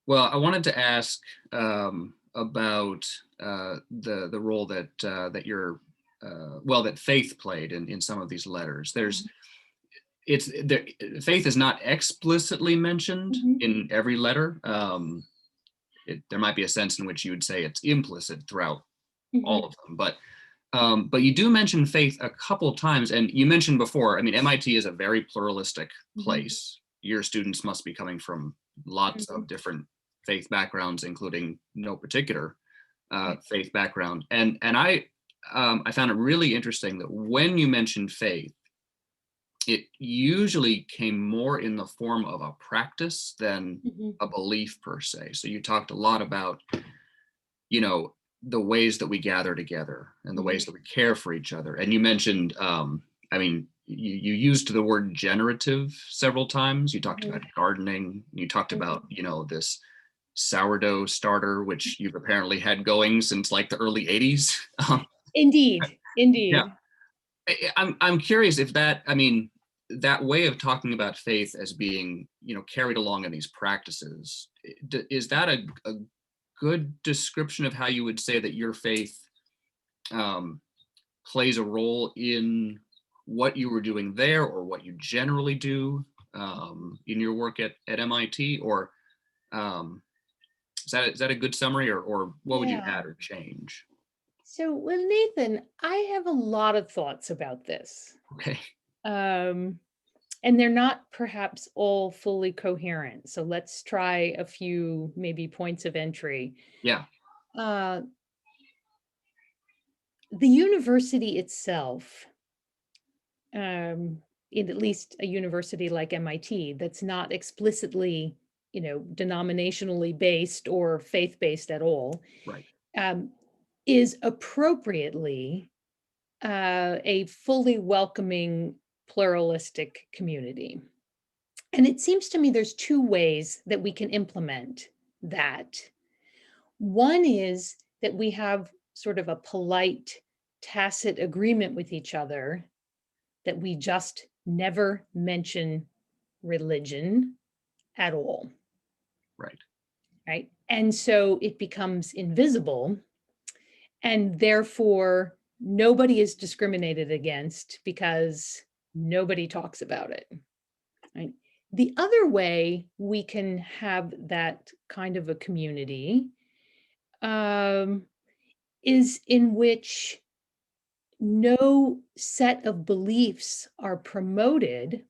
Well, I wanted to ask about the role that that faith played in some of these letters. It's there, faith is not explicitly mentioned Mhm. in every letter. There might be a sense in which you would say it's implicit throughout all Mhm. of them, but you do mention faith a couple times, and you mentioned before. I mean, MIT is a very pluralistic Mhm. place. Your students must be coming from lots Mhm. of different faith backgrounds, including no particular Right. faith background. And I found it really interesting that when you mentioned faith, it usually came more in the form of a practice than Mhm. a belief per se. So you talked a lot about, you know, the ways that we gather together and the ways Mhm. that we care for each other. And you mentioned, I mean, you used the word generative several times. You talked about Mhm. gardening. You talked about, Mhm. this sourdough starter, which you've apparently had going since like the early 80s. Indeed. Yeah. Indeed. I'm curious if that, I mean, that way of talking about faith as being, carried along in these practices, is that a good description of how you would say that your faith um, plays a role in what you were doing there or what you generally do in your work at MIT? Or um, is that a good summary, or what would you Yeah. add or change? So, well, Nathan, I have a lot of thoughts about this. Okay. Um, and they're not perhaps all fully coherent. So let's try a few maybe points of entry. Yeah. Uh, the university itself, in at least a university like MIT, that's not explicitly, denominationally based or faith based at all, Right. um, is appropriately a fully welcoming, pluralistic community. And it seems to me there's two ways that we can implement that. One is that we have sort of a polite, tacit agreement with each other that we just never mention religion at all, Right. right? And so it becomes invisible, and therefore nobody is discriminated against because nobody talks about it, right? The other way we can have that kind of a community um, is in which no set of beliefs are promoted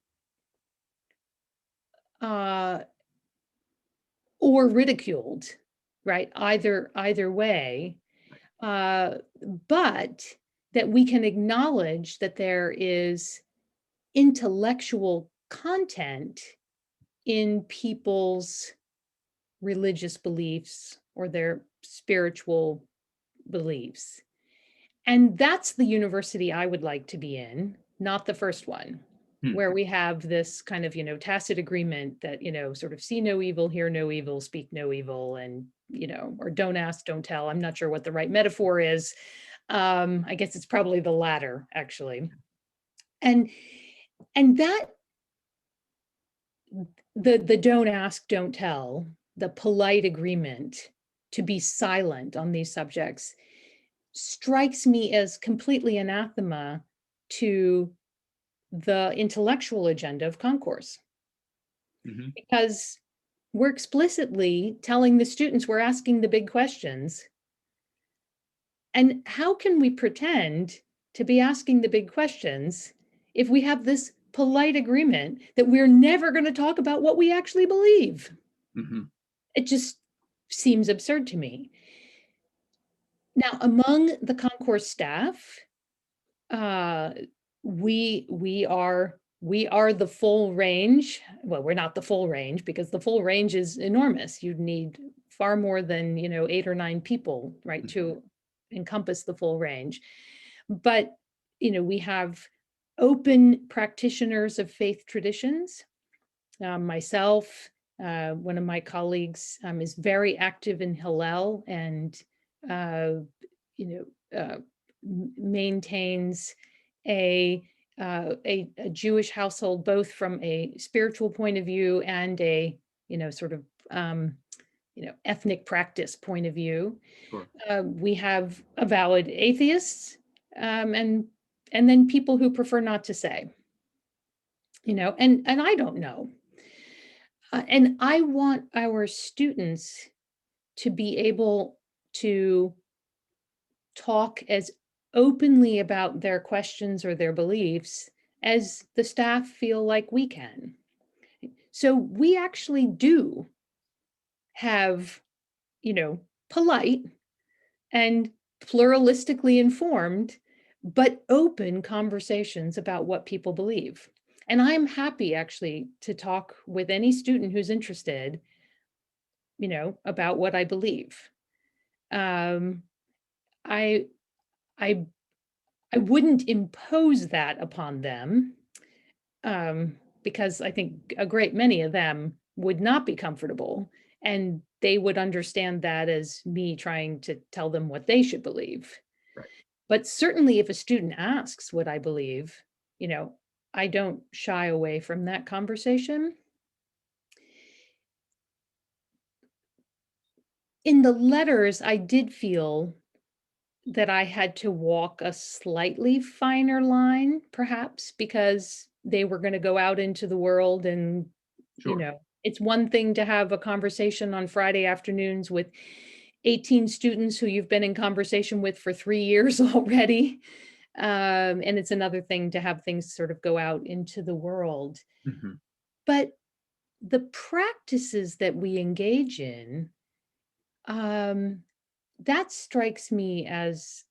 uh, or ridiculed, right? Either way, Right. uh, but that we can acknowledge that there is intellectual content in people's religious beliefs or their spiritual beliefs. And that's the university I would like to be in, not the first one, Hmm. where we have this kind of, tacit agreement that, sort of see no evil, hear no evil, speak no evil, and, or don't ask, don't tell. I'm not sure what the right metaphor is. I guess it's probably the latter, actually. And that the don't ask, don't tell, the polite agreement to be silent on these subjects strikes me as completely anathema to the intellectual agenda of concourse, Hmm. because we're explicitly telling the students we're asking the big questions. And how can we pretend to be asking the big questions if we have this polite agreement that we're never going to talk about what we actually believe? Hmm. It just seems absurd to me. Now, among the concourse staff, uh, we are the full range. Well, we're not the full range because the full range is enormous. You'd need far more than 8 or 9 people, right, Hmm. to encompass the full range. But we have open practitioners of faith traditions. Myself, one of my colleagues is very active in Hillel and uh, maintains a, a Jewish household, both from a spiritual point of view and a sort of ethnic practice point of view. Sure. We have avowed atheists, and then people who prefer not to say, and I don't know. And I want our students to be able to talk as openly about their questions or their beliefs as the staff feel like we can. So we actually do have, polite and pluralistically informed, but open conversations about what people believe. And I'm happy actually to talk with any student who's interested, about what I believe. Um, I I I wouldn't impose that upon them, because I think a great many of them would not be comfortable, and they would understand that as me trying to tell them what they should believe. Right. But certainly, if a student asks what I believe, you know, I don't shy away from that conversation. In the letters, I did feel that I had to walk a slightly finer line, perhaps, because they were going to go out into the world and, Sure. it's one thing to have a conversation on Friday afternoons with 18 students who you've been in conversation with for 3 years already. And it's another thing to have things sort of go out into the world. Mhm. But the practices that we engage in, um, that strikes me as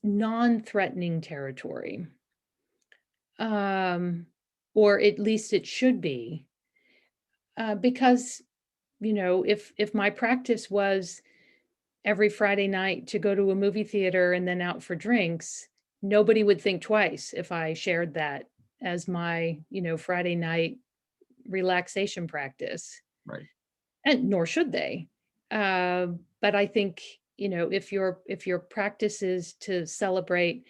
non-threatening territory. Um, or at least it should be. Because, if my practice was every Friday night to go to a movie theater and then out for drinks, nobody would think twice if I shared that as my, Friday night relaxation practice. Right. And nor should they. But I think, if your practice is to celebrate,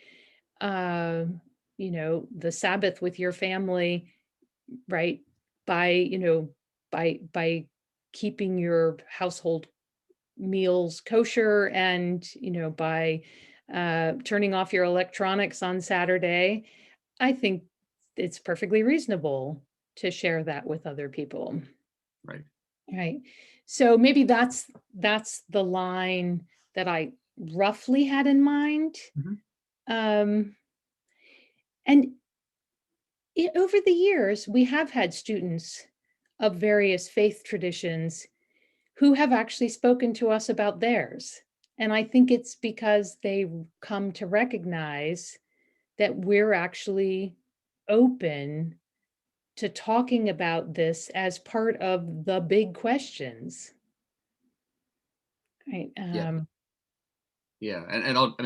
uh, the Sabbath with your family, right? By, by keeping your household meals kosher, and, by turning off your electronics on Saturday, I think it's perfectly reasonable to share that with other people. Right. Right. So maybe that's the line that I roughly had in mind. Mhm. Um, and over the years, we have had students of various faith traditions who have actually spoken to us about theirs. And I think it's because they come to recognize that we're actually open to talking about this as part of the big questions. Right. Yeah. Yeah. And I'll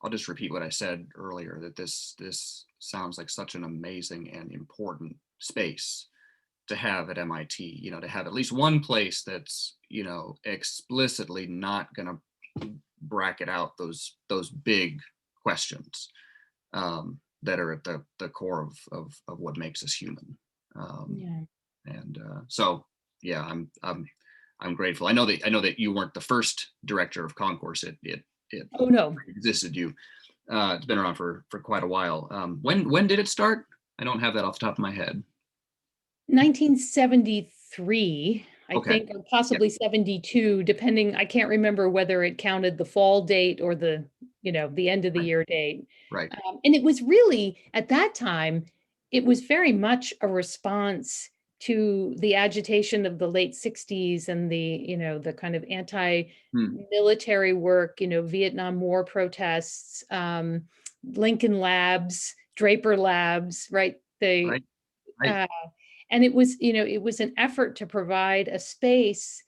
just repeat what I said earlier, that this sounds like such an amazing and important space to have at MIT, to have at least one place that's, explicitly not going to bracket out those big questions, that are at the core of what makes us human. Um, Yeah. and so, yeah, I'm grateful. I know that you weren't the first director of concourse. It Oh, no. existed. It's been around for quite a while. When did it start? I don't have that off the top of my head. 1973, I Okay. think, or Yeah. possibly 72, depending. I can't remember whether it counted the fall date or the end of the Right. year date. Right. And it was really, at that time, it was very much a response to the agitation of the late 60s and the kind of Hmm. anti-military work, Vietnam War protests, Lincoln Labs, Draper Labs, right? Right. Right. Uh, and it was an effort to provide a space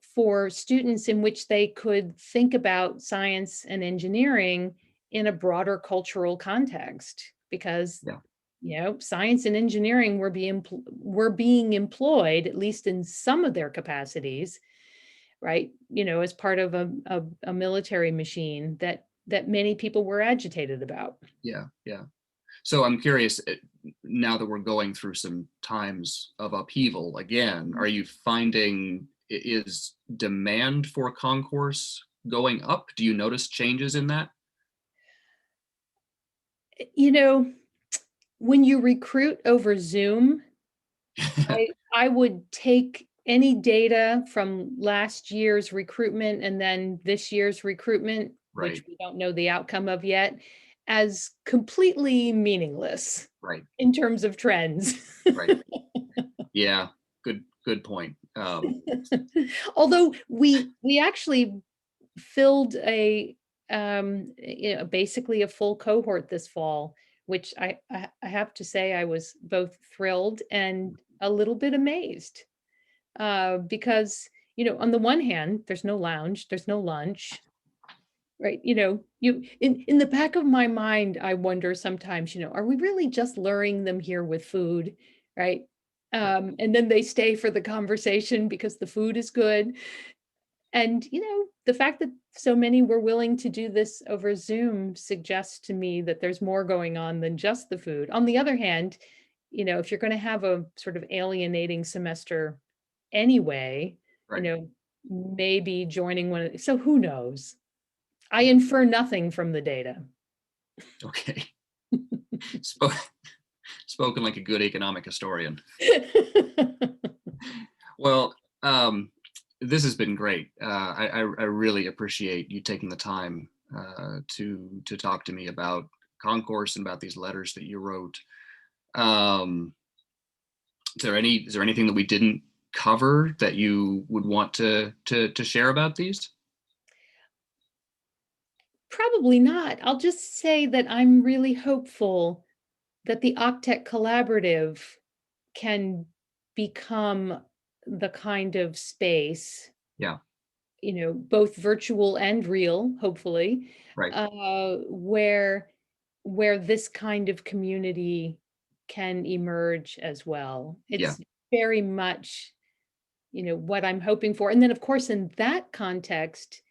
for students in which they could think about science and engineering in a broader cultural context, because Yeah. science and engineering were being employed, at least in some of their capacities, right, as part of a military machine that many people were agitated about. Yeah. Yeah. So I'm curious, now that we're going through some times of upheaval again, are you finding is demand for concourse going up? Do you notice changes in that? You know, when you recruit over Zoom, I would take any data from last year's recruitment and then this year's recruitment, Right, which we don't know the outcome of yet, as completely meaningless right, in terms of trends. right. Yeah, good point. Although we actually filled basically a full cohort this fall, which I have to say I was both thrilled and a little bit amazed. Because, on the one hand, there's no lounge, there's no lunch, right? You in the back of my mind, I wonder sometimes, are we really just luring them here with food, right? And then they stay for the conversation because the food is good. And, the fact that so many were willing to do this over Zoom suggests to me that there's more going on than just the food. On the other hand, if you're going to have a sort of alienating semester anyway, you Right. know, maybe joining one of, so who knows? I infer nothing from the data. Okay. Spo- Spoken like a good economic historian. Well, this has been great. I really appreciate you taking the time to talk to me about concourse and about these letters that you wrote. Um, is there anything that we didn't cover that you would want to share about these? Probably not. I'll just say that I'm really hopeful that the Octet Collaborative can become the kind of space, Yeah. both virtual and real, hopefully, Right. where this kind of community can emerge as well. Yeah. It's very much, what I'm hoping for. And then, of course, in that context,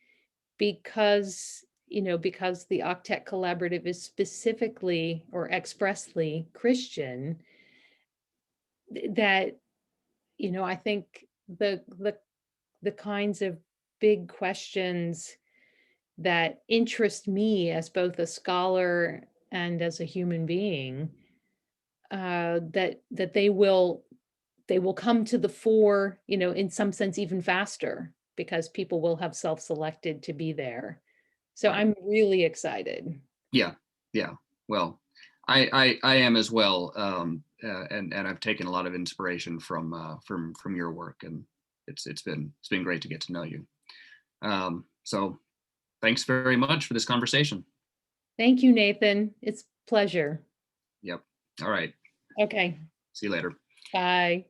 because the Octet Collaborative is specifically or expressly Christian, that, I think the kinds of big questions that interest me as both a scholar and as a human being, that they will come to the fore, in some sense even faster because people will have self-selected to be there. So Right. I'm really excited. Yeah. Yeah. Well, I am as well, and I've taken a lot of inspiration from your work, and it's been great to get to know you. So thanks very much for this conversation. Thank you, Nathan. It's a pleasure. Yep. All right. Okay, See you later. bye.